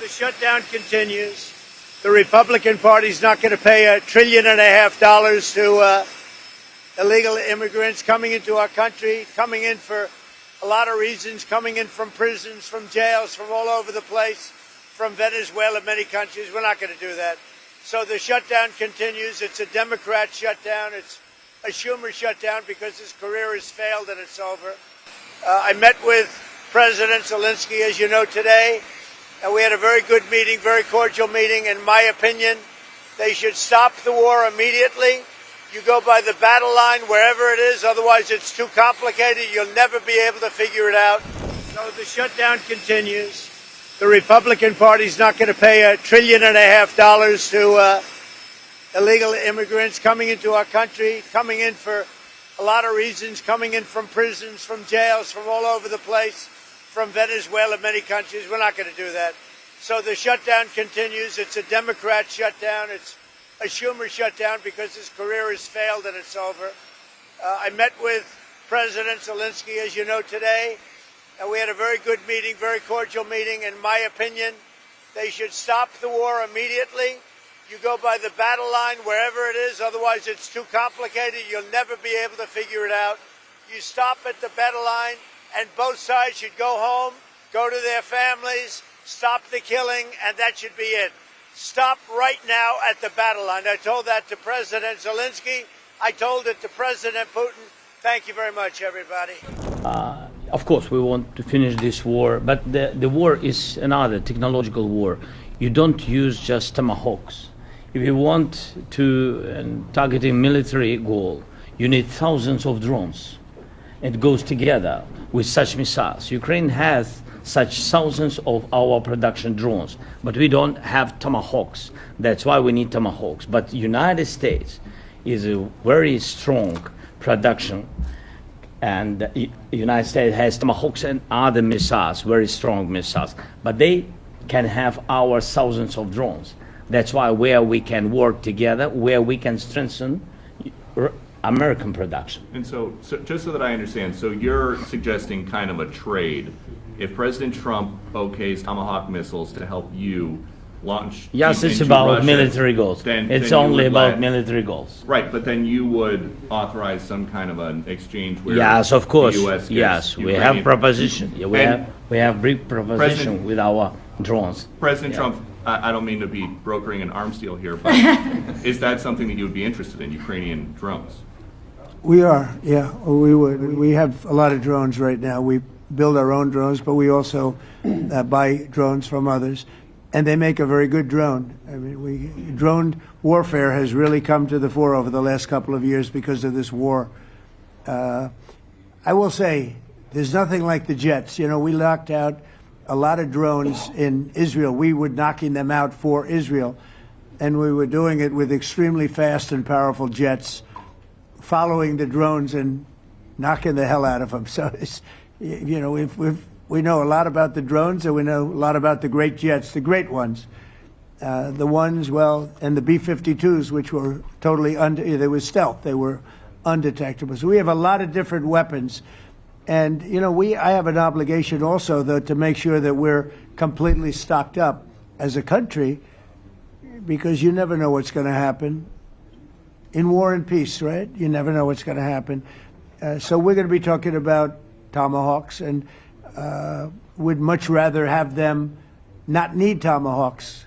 the shutdown continues. The Republican Party's not going to pay $1.5 trillion to illegal immigrants coming into our country, coming in for a lot of reasons, coming in from prisons, from jails, from all over the place, from Venezuela, many countries. We're not going to do that. So the shutdown continues. It's a Democrat shutdown. It's a Schumer shutdown because his career has failed and it's over. I met with President Zelenskyy, as you know, today, and we had a very good meeting, very cordial meeting. In my opinion, they should stop the war immediately. You go by the battle line wherever it is, otherwise it's too complicated. You'll never be able to figure it out. So the shutdown continues. The Republican Party's not going to pay $1.5 trillion to illegal immigrants coming into our country, coming in for a lot of reasons, coming in from prisons, from jails, from all over the place, from Venezuela, many countries. We're not going to do that. So the shutdown continues. It's a Democrat shutdown. It's a Schumer shutdown because his career has failed and it's over. I met with President Zelenskyy, as you know, today, and we had a very good meeting, very cordial meeting. In my opinion, they should stop the war immediately. You go by the battle line wherever it is, otherwise it's too complicated. You'll never be able to figure it out. You stop at the battle line, and both sides should go home, go to their families, stop the killing, and that should be it. Stop right now at the battle line. I told that to President Zelenskyy. I told it to President Putin. Thank you very much, everybody. Of course, we want to finish this war, but the war is another technological war. You don't use just tomahawks. If you want to target a military goal, you need thousands of drones. It goes together with such missiles. Ukraine has such thousands of our production drones, but we don't have tomahawks. That's why we need tomahawks. But United States is a very strong production, and the United States has tomahawks and other missiles, very strong missiles, but they can have our thousands of drones. That's why where we can work together, where we can strengthen American production. And so just so that I understand, so you're suggesting kind of a trade. If President Trump okays Tomahawk missiles to help you launch yes, it's into about Russia, military goals. It's only about military goals. Right, but then you would authorize some kind of an exchange where yes, of course. The US yes, we have proposition. Yeah, we have big proposition with our drones. President Trump, I don't mean to be brokering an arms deal here, but is that something that you would be interested in, Ukrainian drones? We are, yeah, we would. We have a lot of drones right now. We build our own drones, but we also buy drones from others, and they make a very good drone. I mean, drone warfare has really come to the fore over the last couple of years because of this war. I will say, there's nothing like the jets. You know, we knocked out a lot of drones in Israel. We were knocking them out for Israel, and we were doing it with extremely fast and powerful jets, following the drones and knocking the hell out of them. So, you know, we know a lot about the drones, and we know a lot about the great jets, the great ones. The ones, well, and the B-52s, which were totally they were stealth. They were undetectable. So we have a lot of different weapons. And, you know, I have an obligation also, though, to make sure that we're completely stocked up as a country, because you never know what's going to happen. In war and peace, right? You never know what's going to happen. So we're going to be talking about tomahawks, and would much rather have them not need tomahawks.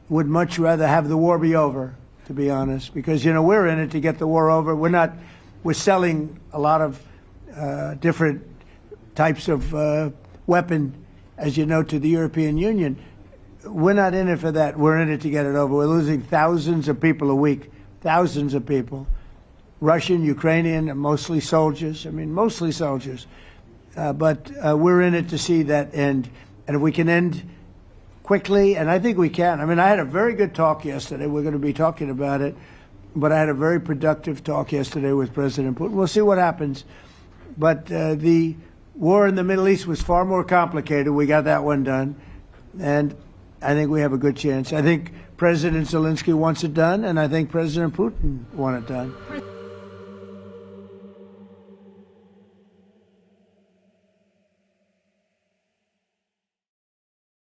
Would much rather have the war be over, to be honest, because, you know, we're in it to get the war over. We're selling a lot of different types of weapon, as you know, to the European Union. We're not in it for that. We're in it to get it over. We're losing thousands of people a week, thousands of people, Russian, Ukrainian, mostly soldiers. I mean, mostly soldiers. But we're in it to see that end. And if we can end quickly, and I think we can. I mean, I had a very good talk yesterday. We're going to be talking about it. But I had a very productive talk yesterday with President Putin. We'll see what happens. But the war in the Middle East was far more complicated. We got that one done. And I think we have a good chance. I think President Zelenskyy wants it done, and I think President Putin wants it done.